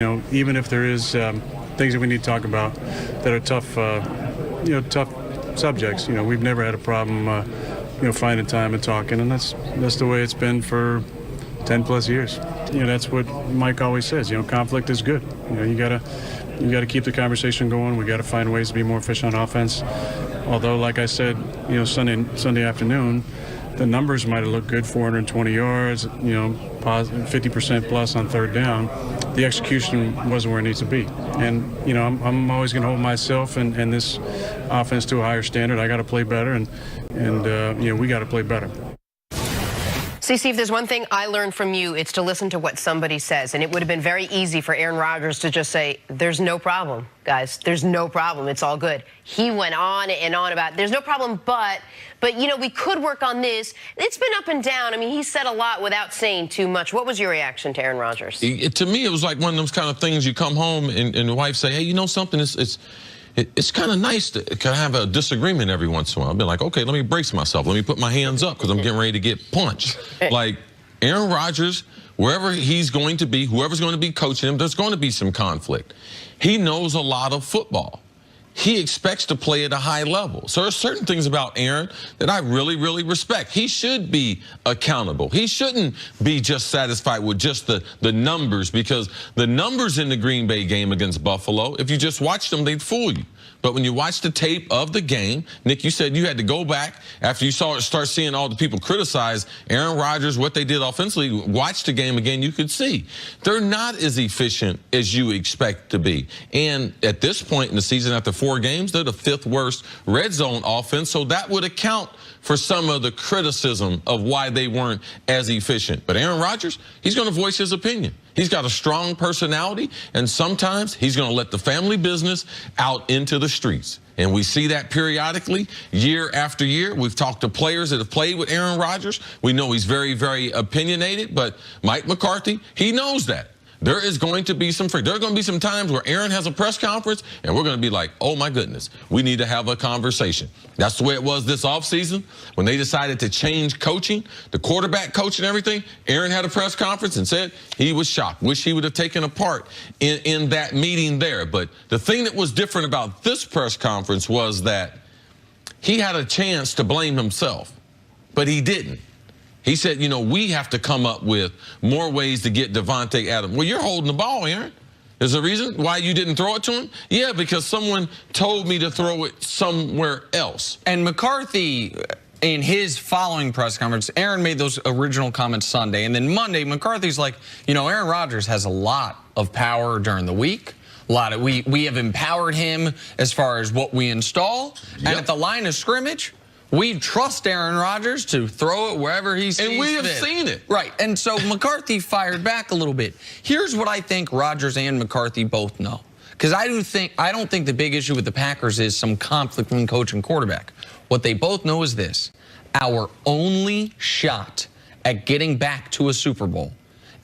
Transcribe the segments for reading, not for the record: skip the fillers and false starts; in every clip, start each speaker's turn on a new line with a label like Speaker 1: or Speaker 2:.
Speaker 1: know, even if there is things that we need to talk about that are tough, tough subjects. You know, we've never had a problem, finding time and talking, and that's the way it's been for 10 plus years. You know, that's what Mike always says. You know, conflict is good. You know, you gotta keep the conversation going. We got to find ways to be more efficient on offense. Although, like I said, Sunday afternoon, the numbers might have looked good, 420 yards, 50% plus on third down. The execution wasn't where it needs to be. And, I'm always going to hold myself and this offense to a higher standard. I got to play better, and we got to play better.
Speaker 2: CeCe, if there's one thing I learned from you, it's to listen to what somebody says. And it would have been very easy for Aaron Rodgers to just say, there's no problem, guys. There's no problem. It's all good. He went on and on about, there's no problem, but we could work on this. It's been up and down. I mean, he said a lot without saying too much. What was your reaction to Aaron Rodgers?
Speaker 3: To me, it was like one of those kind of things you come home and the wife say, hey, you know something? It's kind of nice to kind of have a disagreement every once in a while. I've been like, okay, let me brace myself. Let me put my hands up because I'm getting ready to get punched. Like Aaron Rodgers, wherever he's going to be, whoever's going to be coaching him, there's going to be some conflict. He knows a lot of football. He expects to play at a high level. So there's certain things about Aaron that I really, really respect. He should be accountable. He shouldn't be just satisfied with just the numbers, because the numbers in the Green Bay game against Buffalo, if you just watched them, they'd fool you. But when you watch the tape of the game, Nick, you said you had to go back after you start seeing all the people criticize Aaron Rodgers, what they did offensively. Watch the game again, you could see they're not as efficient as you expect to be. And at this point in the season, after 4 games, they're the 5th worst red zone offense. So that would account for some of the criticism of why they weren't as efficient. But Aaron Rodgers, he's going to voice his opinion. He's got a strong personality, and sometimes he's going to let the family business out into the streets. And we see that periodically, year after year. We've talked to players that have played with Aaron Rodgers. We know he's very, very opinionated, but Mike McCarthy, he knows that. There is going to be there are going to be some times where Aaron has a press conference and we're going to be like, oh my goodness, we need to have a conversation. That's the way it was this offseason when they decided to change coaching, the quarterback coach and everything. Aaron had a press conference and said he was shocked. Wish he would have taken a part in that meeting there. But the thing that was different about this press conference was that he had a chance to blame himself, but he didn't. He said, we have to come up with more ways to get Davante Adams. Well, you're holding the ball, Aaron. There's a reason why you didn't throw it to him? Yeah, because someone told me to throw it somewhere else.
Speaker 4: And McCarthy, in his following press conference, Aaron made those original comments Sunday. And then Monday, McCarthy's like, Aaron Rodgers has a lot of power during the week. We have empowered him as far as what we install. Yep. And at the line of scrimmage, we trust Aaron Rodgers to throw it wherever he sees fit.
Speaker 3: And we have seen it.
Speaker 4: Right. And so McCarthy fired back a little bit. Here's what I think Rodgers and McCarthy both know. Because I don't think the big issue with the Packers is some conflict between coach and quarterback. What they both know is this. Our only shot at getting back to a Super Bowl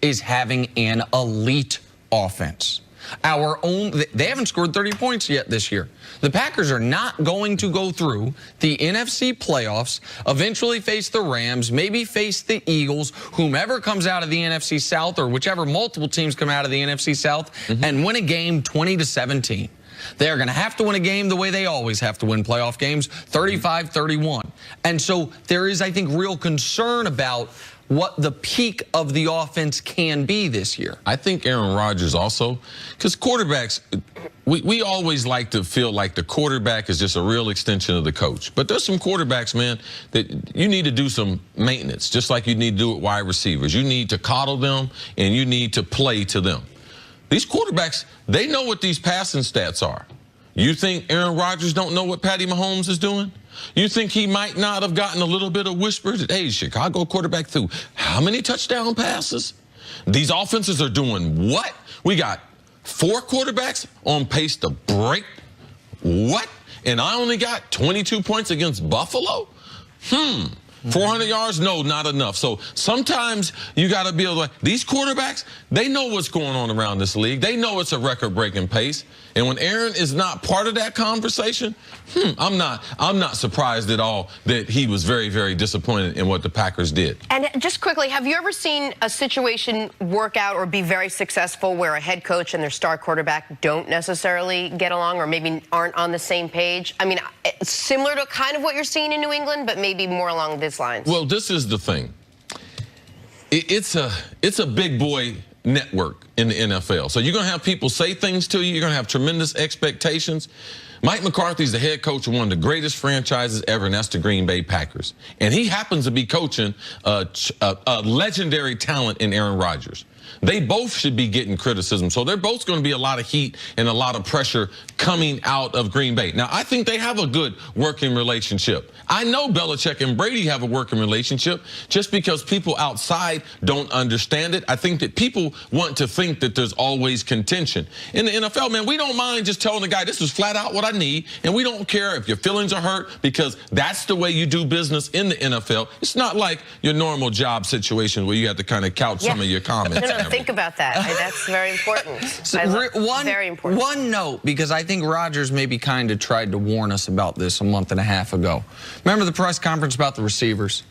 Speaker 4: is having an elite offense. They haven't scored 30 points yet this year. The Packers are not going to go through the NFC playoffs, eventually face the Rams, maybe face the Eagles, whomever comes out of the NFC South, or whichever multiple teams come out of the NFC South, and win a game 20-17. They're going to have to win a game the way they always have to win playoff games, 35-31. And so there is, I think, real concern about what the peak of the offense can be this year.
Speaker 3: I think Aaron Rodgers also, because quarterbacks, we always like to feel like the quarterback is just a real extension of the coach. But there's some quarterbacks, man, that you need to do some maintenance, just like you need to do with wide receivers. You need to coddle them, and you need to play to them. These quarterbacks, they know what these passing stats are. You think Aaron Rodgers don't know what Patty Mahomes is doing? You think he might not have gotten a little bit of whispers that, hey, Chicago quarterback threw how many touchdown passes? These offenses are doing what? We got 4 quarterbacks on pace to break what? And I only got 22 points against Buffalo? 400 yards? No, not enough. So sometimes you got to be able to, these quarterbacks, they know what's going on around this league. They know it's a record-breaking pace. And when Aaron is not part of that conversation, I'm not surprised at all that he was very, very disappointed in what the Packers did.
Speaker 2: And just quickly, have you ever seen a situation work out or be very successful where a head coach and their star quarterback don't necessarily get along or maybe aren't on the same page? I mean, it's similar to kind of what you're seeing in New England, but maybe more along these lines.
Speaker 3: Well, this is the thing. It's a big boy network in the NFL. So you're going to have people say things to you. You're going to have tremendous expectations. Mike McCarthy's the head coach of one of the greatest franchises ever, and that's the Green Bay Packers. And he happens to be coaching a legendary talent in Aaron Rodgers. They both should be getting criticism. So they're both going to be a lot of heat and a lot of pressure coming out of Green Bay. Now, I think they have a good working relationship. I know Belichick and Brady have a working relationship. Just because people outside don't understand it, I think that people want to think that there's always contention. In the NFL, man, we don't mind just telling the guy, this is flat out what I need, and we don't care if your feelings are hurt because that's the way you do business in the NFL. It's not like your normal job situation where you have to kind of couch some of your comments.
Speaker 2: No, think about that. That's very important. Very important.
Speaker 4: One note, because I think Rodgers maybe kind of tried to warn us about this a month and a half ago. Remember the press conference about the receivers?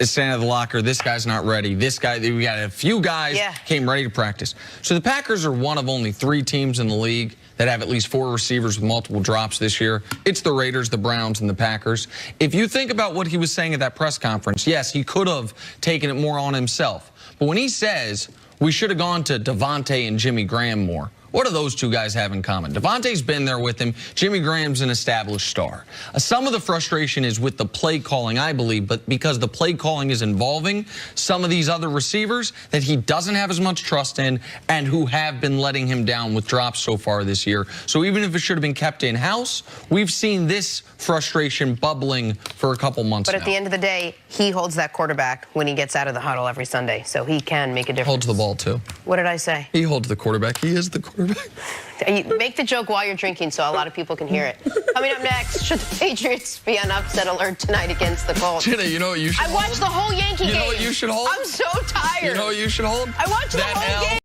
Speaker 4: Standing at the locker, this guy's not ready. This guy, we got a few guys came ready to practice. So the Packers are one of only 3 teams in the league that have at least 4 receivers with multiple drops this year. It's the Raiders, the Browns, and the Packers. If you think about what he was saying at that press conference, yes, he could have taken it more on himself. But when he says, we should have gone to Devontae and Jimmy Graham more, what do those 2 guys have in common? Devontae's been there with him. Jimmy Graham's an established star. Some of the frustration is with the play calling, I believe, but because the play calling is involving some of these other receivers that he doesn't have as much trust in and who have been letting him down with drops so far this year. So even if it should have been kept in-house, we've seen this frustration bubbling for a couple months now.
Speaker 2: But at the end of the day, he holds that quarterback when he gets out of the huddle every Sunday, so he can make a difference.
Speaker 4: Holds the ball, too.
Speaker 2: What did I say?
Speaker 4: He holds the quarterback. He is the quarterback.
Speaker 2: Make the joke while you're drinking so a lot of people can hear it. Coming up next, should the Patriots be on upset alert tonight against the Colts?
Speaker 4: Jenna, you know what you should hold?
Speaker 2: I watched the whole Yankee game.
Speaker 4: You know what you should hold?
Speaker 2: I'm so tired.
Speaker 4: You know what you should hold?
Speaker 2: I watched the whole game.